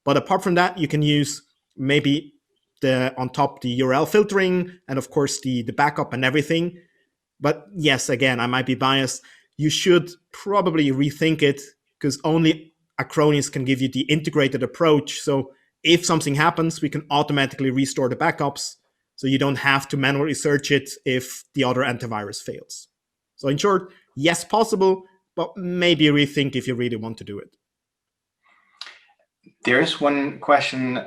But apart from that, you can use maybe on top the URL filtering and of course the backup and everything. But yes, again, I might be biased. You should probably rethink it because only Acronis can give you the integrated approach. So if something happens, we can automatically restore the backups. So you don't have to manually search it if the other antivirus fails. So in short, yes, possible, but maybe rethink if you really want to do it. There is one question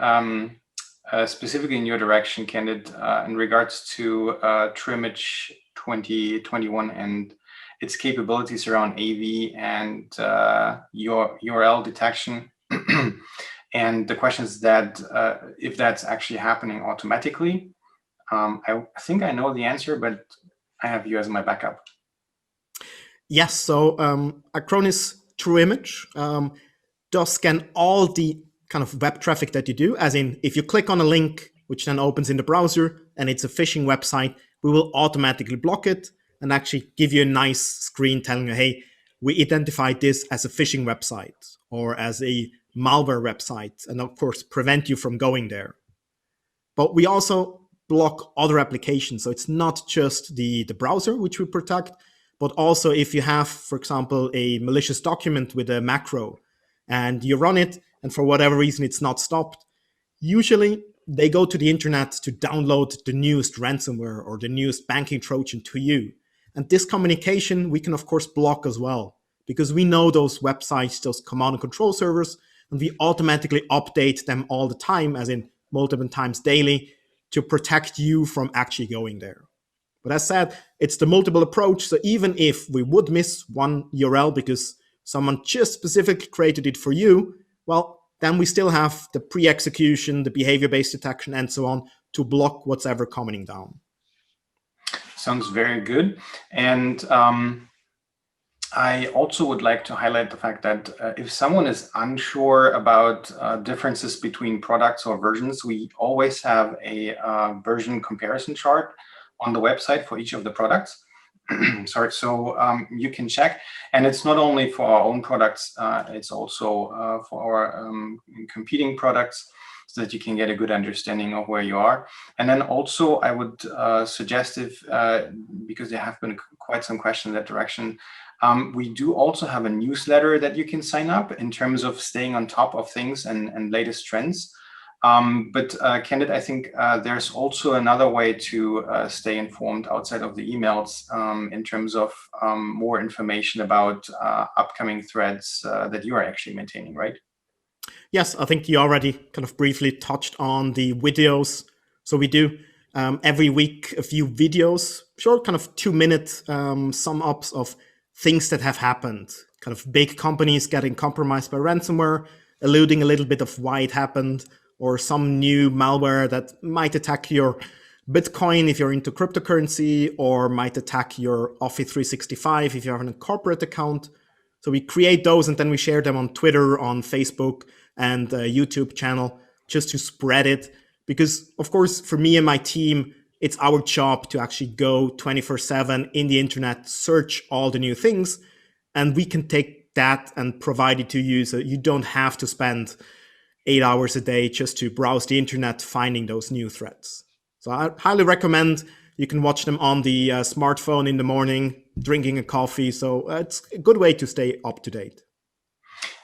specifically in your direction, Candid, in regards to TrueImage 2021 and its capabilities around AV and your URL detection. And the question is that if that's actually happening automatically. I think I know the answer, but I have you as my backup. Yes, so Acronis TrueImage does scan all the kind of web traffic that you do, as in if you click on a link, which then opens in the browser and it's a phishing website, we will automatically block it and actually give you a nice screen telling you, hey, we identified this as a phishing website or as a malware website, and of course prevent you from going there. But we also block other applications. So it's not just the browser which we protect, but also if you have, for example, a malicious document with a macro and you run it and for whatever reason it's not stopped, usually they go to the internet to download the newest ransomware or the newest banking Trojan to you. And this communication we can of course block as well, because we know those websites, those command and control servers, and we automatically update them all the time, as in multiple times daily, to protect you from actually going there. But as said, it's the multiple approach. So even if we would miss one URL because someone just specifically created it for you, well, then we still have the pre-execution, the behavior-based detection, and so on to block what's ever coming down. Sounds very good. And I also would like to highlight the fact that if someone is unsure about differences between products or versions, we always have a version comparison chart on the website for each of the products. Sorry, so you can check. And it's not only for our own products, it's also for our competing products, so that you can get a good understanding of where you are. And then also I would suggest, if because there have been quite some questions in that direction, we do also have a newsletter that you can sign up in terms of staying on top of things and latest trends. But Candid, I think there's also another way to stay informed outside of the emails in terms of more information about upcoming threads that you are actually maintaining, right? Yes, I think you already kind of briefly touched on the videos. So we do every week a few videos, short kind of 2-minute sum ups of things that have happened, kind of big companies getting compromised by ransomware, alluding a little bit of why it happened, or some new malware that might attack your Bitcoin if you're into cryptocurrency, or might attack your Office 365 if you have a corporate account. So we create those and then we share them on Twitter, on Facebook, and a YouTube channel just to spread it. Because, of course, for me and my team, it's our job to actually go 24/7 in the internet, search all the new things, and we can take that and provide it to you. So you don't have to spend 8 hours a day just to browse the internet finding those new threats. So I highly recommend. You can watch them on the smartphone in the morning, drinking a coffee. So it's a good way to stay up to date.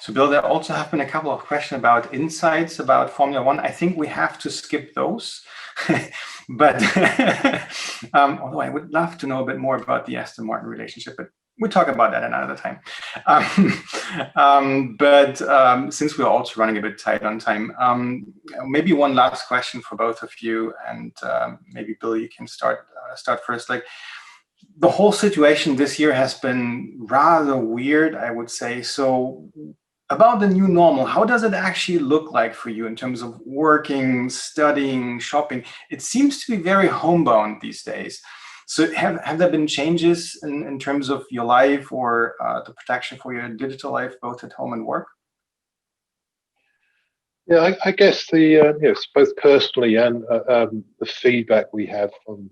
So Bill, there also have been a couple of questions about insights about Formula One. I think we have to skip those. But although I would love to know a bit more about the Aston Martin relationship, but we'll talk about that another time. But since we're also running a bit tight on time, maybe one last question for both of you, and maybe Bill, you can start first. Like, the whole situation this year has been rather weird, I would say. So about the new normal, how does it actually look like for you in terms of working, studying, shopping? It seems to be very homebound these days. So have there been changes in terms of your life or the protection for your digital life, both at home and work? Yeah, I guess the yes, both personally and the feedback we have from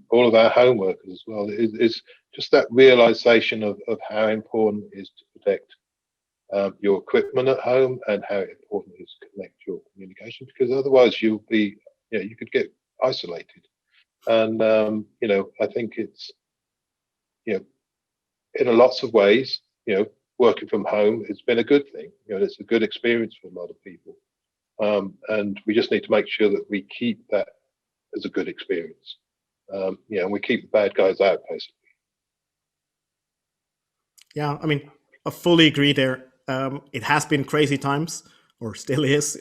all of our home workers as well is just that realization of how important it is to protect your equipment at home, and how important it is to connect your communication, because otherwise you'll be, you could get isolated. And I think it's, in lots of ways, working from home has been a good thing. It's a good experience for a lot of people, and we just need to make sure that we keep that as a good experience. And we keep the bad guys out, basically. Yeah, I mean, I fully agree there. It has been crazy times, or still is.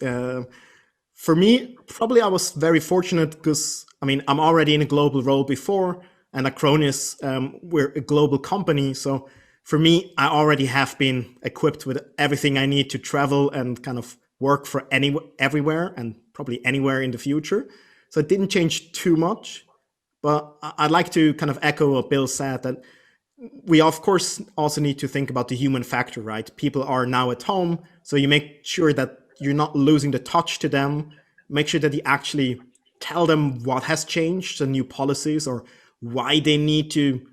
For me, probably I was very fortunate because, I mean, I'm already in a global role before, and Acronis, we're a global company. So for me, I already have been equipped with everything I need to travel and kind of work for everywhere, and probably anywhere in the future. So it didn't change too much. But I'd like to kind of echo what Bill said, that we, of course, also need to think about the human factor, right? People are now at home, so you make sure that you're not losing the touch to them. Make sure that you actually tell them what has changed, the new policies, or why they need to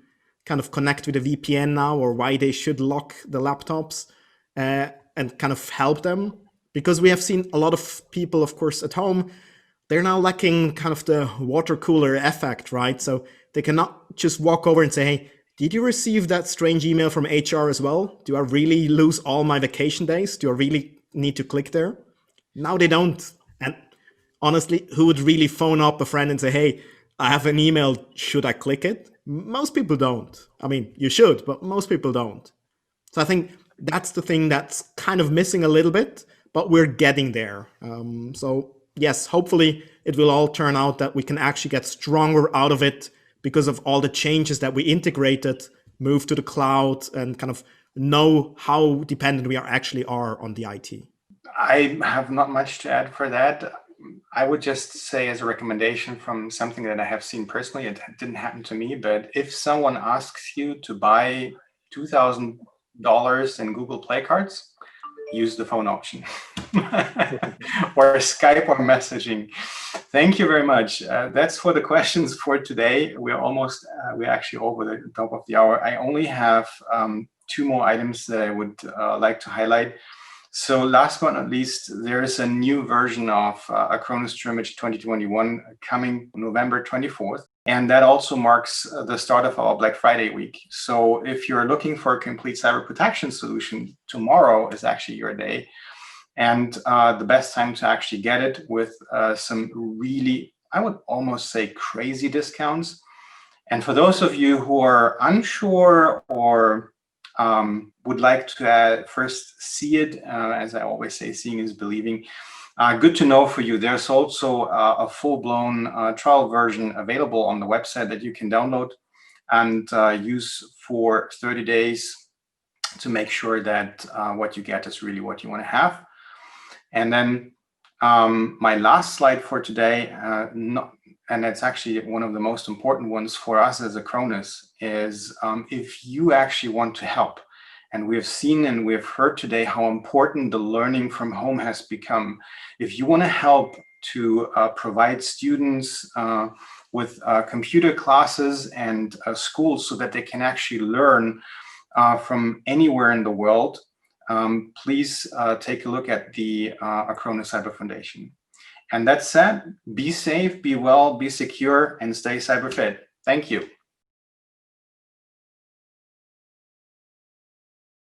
kind of connect with a VPN now, or why they should lock the laptops, and kind of help them. Because we have seen a lot of people, of course, at home, they're now lacking kind of the water cooler effect, right? So they cannot just walk over and say, hey, did you receive that strange email from HR as well? Do I really lose all my vacation days? Do I really need to click there? Now they don't. And honestly, who would really phone up a friend and say, hey, I have an email, should I click it? Most people don't. I mean, you should, but most people don't. So I think that's the thing that's kind of missing a little bit, but we're getting there. So yes, hopefully it will all turn out that we can actually get stronger out of it because of all the changes that we integrated, move to the cloud, and kind of know how dependent we actually are on the IT. I have not much to add for that. I would just say, as a recommendation from something that I have seen personally, it didn't happen to me, but if someone asks you to buy $2,000 in Google Play cards, use the phone option or Skype or messaging. Thank you very much. That's for the questions for today. We're actually over the top of the hour. I only have 2 more items that I would like to highlight. So last but not least, there is a new version of Acronis Trimmage 2021 coming November 24th. And that also marks the start of our Black Friday week. So if you're looking for a complete cyber protection solution, tomorrow is actually your day. and the best time to actually get it with some really, I would almost say, crazy discounts. And for those of you who are unsure or would like to first see it, as I always say, seeing is believing, good to know for you. There's also a full-blown trial version available on the website that you can download and use for 30 days to make sure that what you get is really what you want to have. And then my last slide for today, and it's actually one of the most important ones for us as Acronis, is if you actually want to help. And we have seen and we have heard today how important the learning from home has become. If you want to help to provide students with computer classes and schools so that they can actually learn from anywhere in the world, please take a look at the Acronis Cyber Foundation. And that said, be safe, be well, be secure, and stay cyber fit. Thank you.